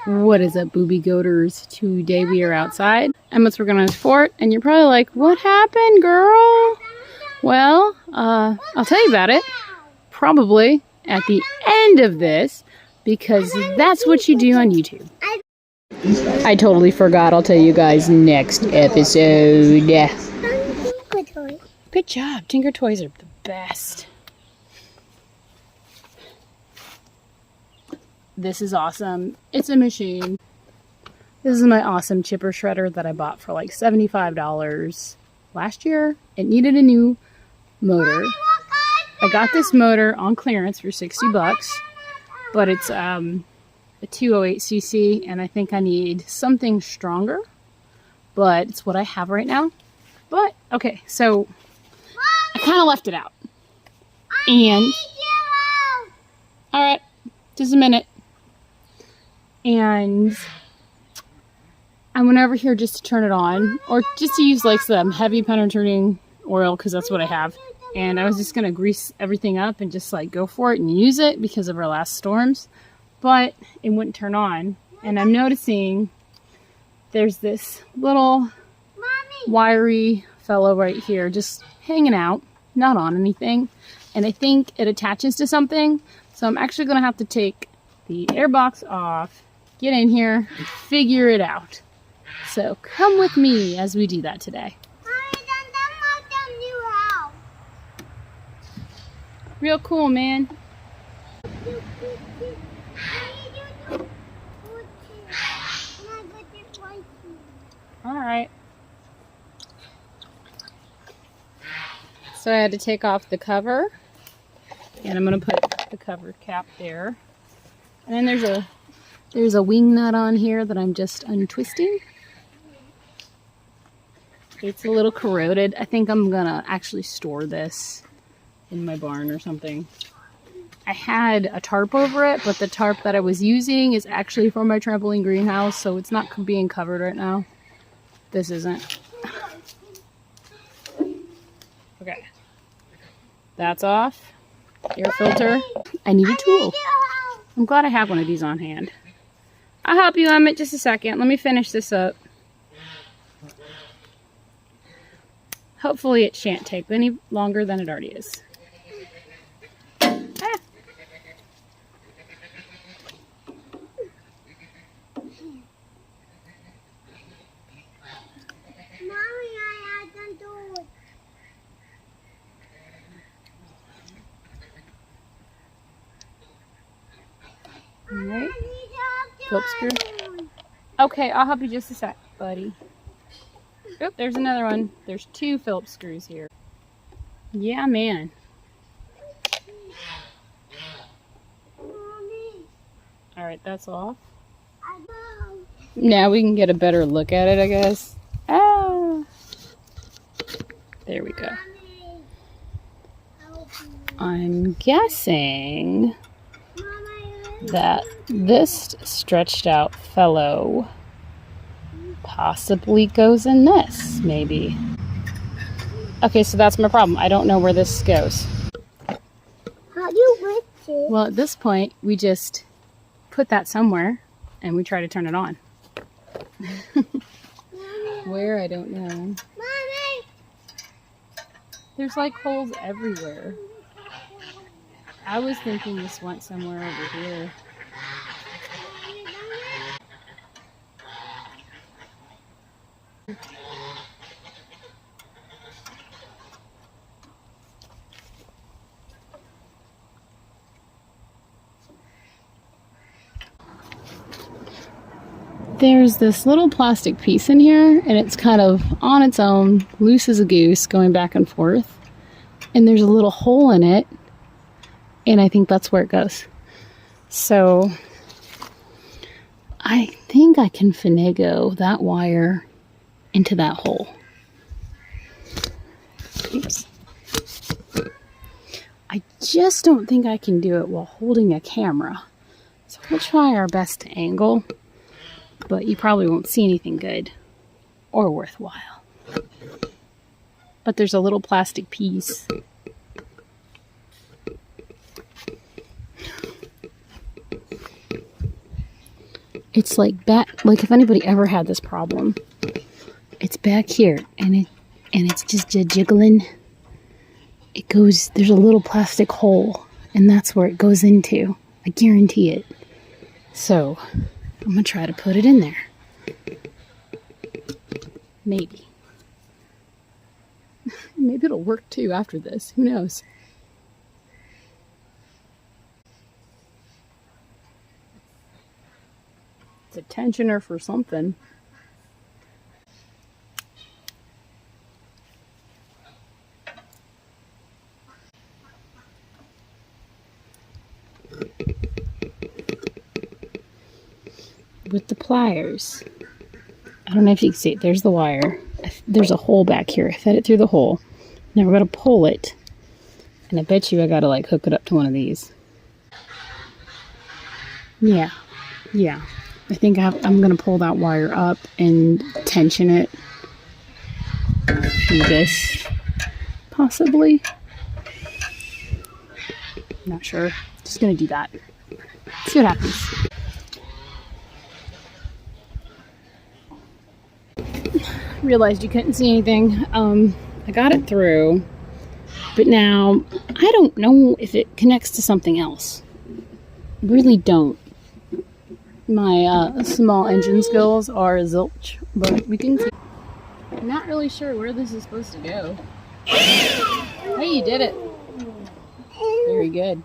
What is up, Boobie Goaters? Today we are outside. Emmett's working on his fort, and you're probably like, what happened, girl? Well, I'll tell you about it. Probably at the end of this, because that's what you do on YouTube. I totally forgot. I'll tell you guys next episode. Good job. Tinker Toys are the best. This is awesome. It's a machine. This is my awesome chipper shredder that I bought for like $75 last year. It needed a new motor. I got this motor on clearance for 60 bucks, but it's a 208cc, and I think I need something stronger, but it's what I have right now. But okay, so I kind of left it out. And all right, just a minute. And I went over here just to turn it on, or just to use like some heavy penetrating oil, because that's what I have. And I was just going to grease everything up and just like go for it and use it because of our last storms. But it wouldn't turn on. And I'm noticing there's this little wiry fellow right here just hanging out, not on anything. And I think it attaches to something. So I'm actually going to have to take the air box off, get in here, and figure it out. So come with me as we do that today. Real cool, man. Alright. So I had to take off the cover, and I'm going to put the cover cap there. And then there's a wing nut on here that I'm just untwisting. It's a little corroded. I think I'm going to actually store this in my barn or something. I had a tarp over it, but the tarp that I was using is actually from my trampoline greenhouse, so it's not being covered right now. This isn't. Okay. That's off. Air filter. I need a tool. I'm glad I have one of these on hand. I'll help you, Emmett, just a second. Let me finish this up. Hopefully it shan't take any longer than it already is. Alright. Phillips screw. Okay, I'll help you just a sec, buddy. Oh, there's another one. There's 2 Phillips screws here. Yeah, man. Alright, that's off. Now we can get a better look at it, I guess. Ah! There we go. I'm guessing that this stretched out fellow possibly goes in this, maybe. Okay, so that's my problem. I don't know where this goes. How do you lift it? Well, at this point, we just put that somewhere and we try to turn it on. Where? I don't know. Mommy! There's like holes everywhere. I was thinking this went somewhere over here. There's this little plastic piece in here, and it's kind of on its own, loose as a goose, going back and forth. And there's a little hole in it, and I think that's where it goes. So I think I can finagle that wire into that hole. Oops. I just don't think I can do it while holding a camera. So we'll try our best to angle, but you probably won't see anything good or worthwhile. But there's a little plastic piece. It's like back, like if anybody ever had this problem, it's back here, and it's just jiggling. It goes, there's a little plastic hole, and that's where it goes into. I guarantee it. So, I'm gonna try to put it in there. Maybe. Maybe it'll work too after this. Who knows? It's a tensioner for something. With the pliers. I don't know if you can see it. There's the wire. There's a hole back here. I fed it through the hole. Now we're going to pull it. And I bet you I got to like hook it up to one of these. Yeah. Yeah. I think I'm going to pull that wire up and tension it. Do this. Possibly. Not sure. Just going to do that. See what happens. Realized you couldn't see anything. I got it through, but now I don't know if it connects to something else. Really don't. My small engine skills are zilch, but we can see. I'm not really sure where this is supposed to go. Hey, you did it. Very good.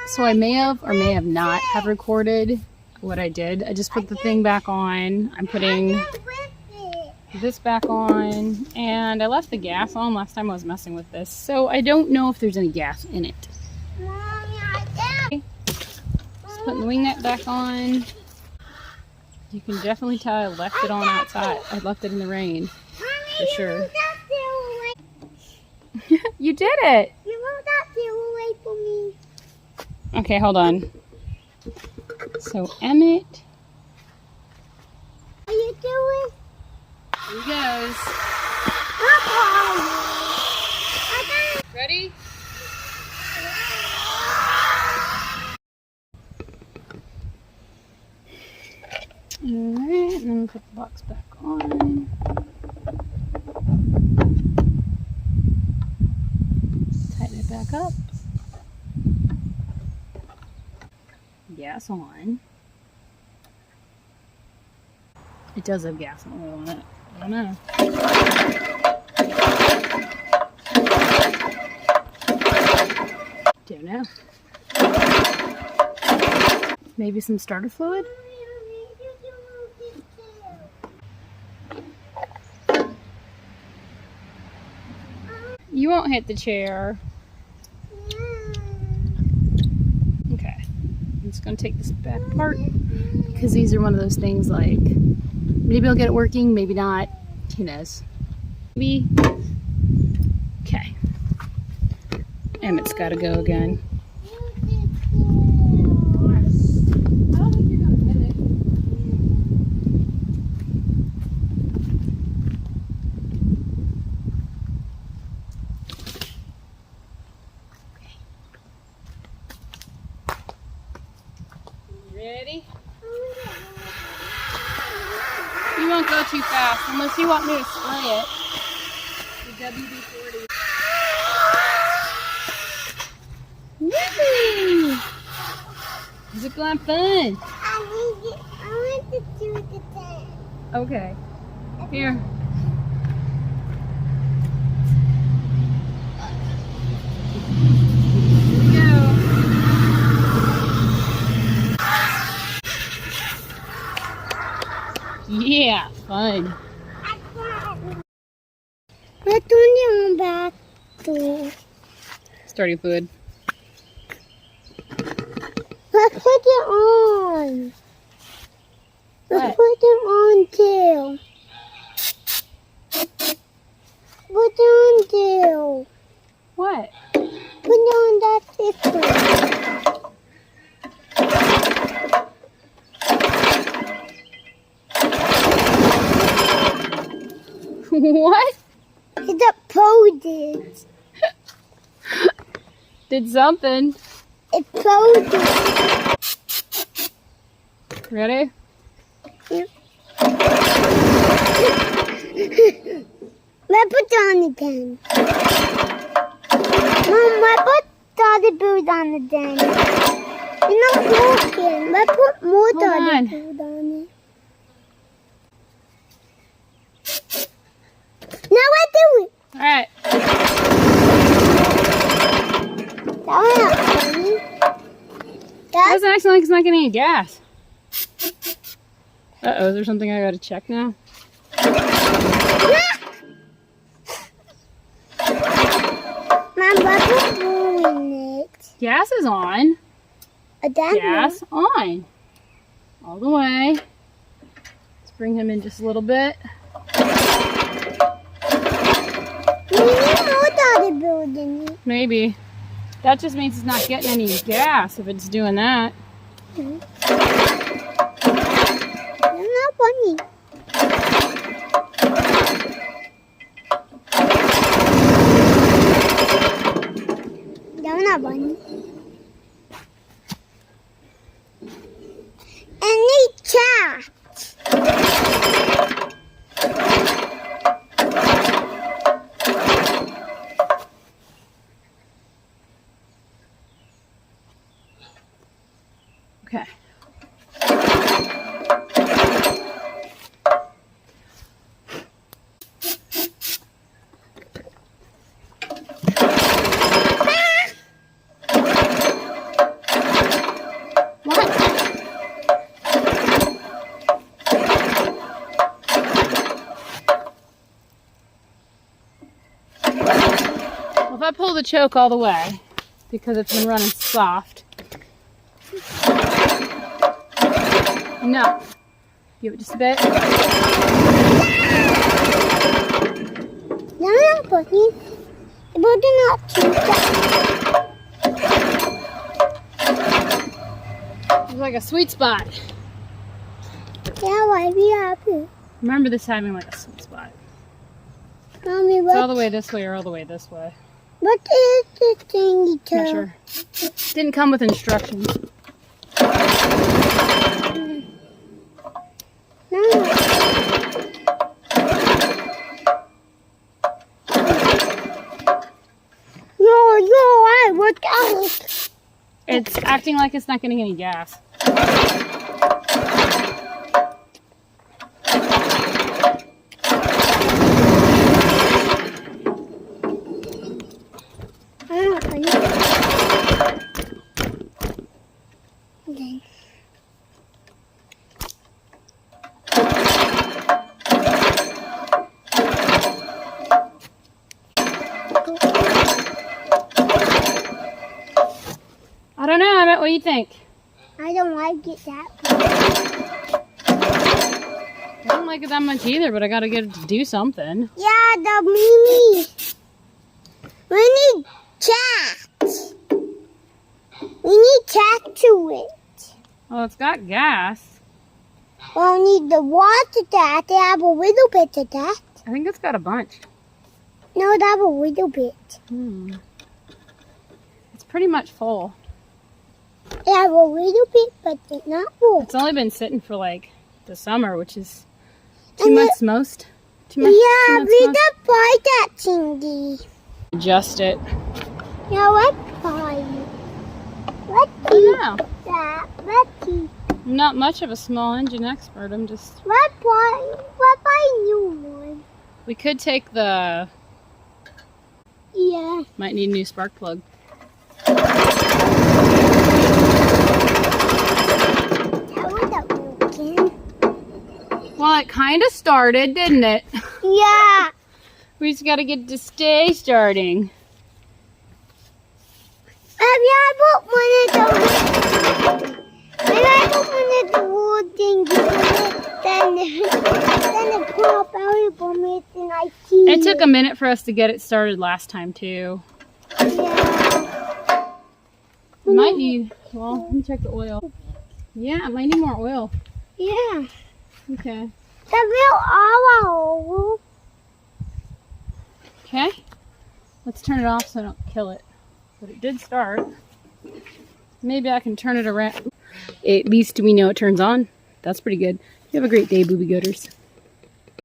So I may have or may have not have recorded what I did. I just put the thing back on. I'm putting this back on, and I left the gas on last time I was messing with this, so I don't know if there's any gas in it. Okay. Just putting the wing nut back on. You can definitely tell I left it on outside. I left it in the rain for sure. You did it. Okay, hold on. So Emmett, What are you doing? here he goes. Ready? Alright, and then put the box back on. Tighten it back up. Gas on. It does have gas and oil in it. I don't know. Don't know. Maybe some starter fluid? You won't hit the chair. Okay. I'm just going to take this back apart because these are one of those things like maybe I'll get it working, maybe not. Who knows? Maybe. Okay. Emmett's got to go again. Ready? You won't go too fast unless you want me to spray it. The WD-40. Woo! Zip line fun. I want to do the thing. Okay. Here. Yeah, fun. Let's turn it back to. Starting fluid. Let's put it on. Let's What? put it on too. Put it on too. What? Put it on that system. What? It's exploded. Did something. Exploded. Ready? Yep. Let's put it on again. Mom, let's put Daddy Bird on again. You're not walking. Let's put more Hold Daddy on. Bird on it. Now I do it. Alright. That was not funny. Why does it acting like it's not getting any gas? Uh-oh, is there something I gotta check now? Mom, let's ruin it. Gas is on. Gas on. All the way. Let's bring him in just a little bit. We need more Daddy Bird in it. Maybe. That just means it's not getting any gas if it's doing that. That's not funny. That's not funny. Any chat? Okay. Well, if I pull the choke all the way, because it's been running soft. No. Give it just a bit. No, not funny. But they're not too bad. It's like a sweet spot. Yeah, why be happy? Remember this having like a sweet spot. Mommy, It's all the what way this way or all the way this way. is this thingy to? Not sure. Didn't come with instructions. No. I worked out. It's acting like it's not getting any gas. Okay. I don't know, Emmett, what do you think? I don't like it that much. I don't like it that much either, but I gotta get it to do something. Yeah, the Mimi. We need chat. We need chat to it. Well, it's got gas. Well, we need the water that. They have a little bit of that. I think it's got a bunch. No, they have a little bit. It's pretty much full. They have a little bit, but it's not full. It's only been sitting for like the summer, which is And 2 months most. 2 Yeah, months we most. can buy that thingy. Adjust it. Yeah, let's buy it. Let's I see don't know. that. Let's see. I'm not much of a small engine expert. I'm just. Let's buy a new one. We could take the. Yeah. Might need a new spark plug. That wasn't working. Well, it kind of started, didn't it? Yeah. We just got to get to stay starting. I put one of those. Maybe I put one of the wood things in it, then it pull up every minute and I see It took a minute for us to get it started last time, too. Yeah. We might need. Well, let me check the oil. Yeah, it might need more oil. Yeah. Okay. The real owl. Okay. Let's turn it off so I don't kill it. But it did start. Maybe I can turn it around. At least we know it turns on. that's pretty good. You have a great day, Boobie Goaters.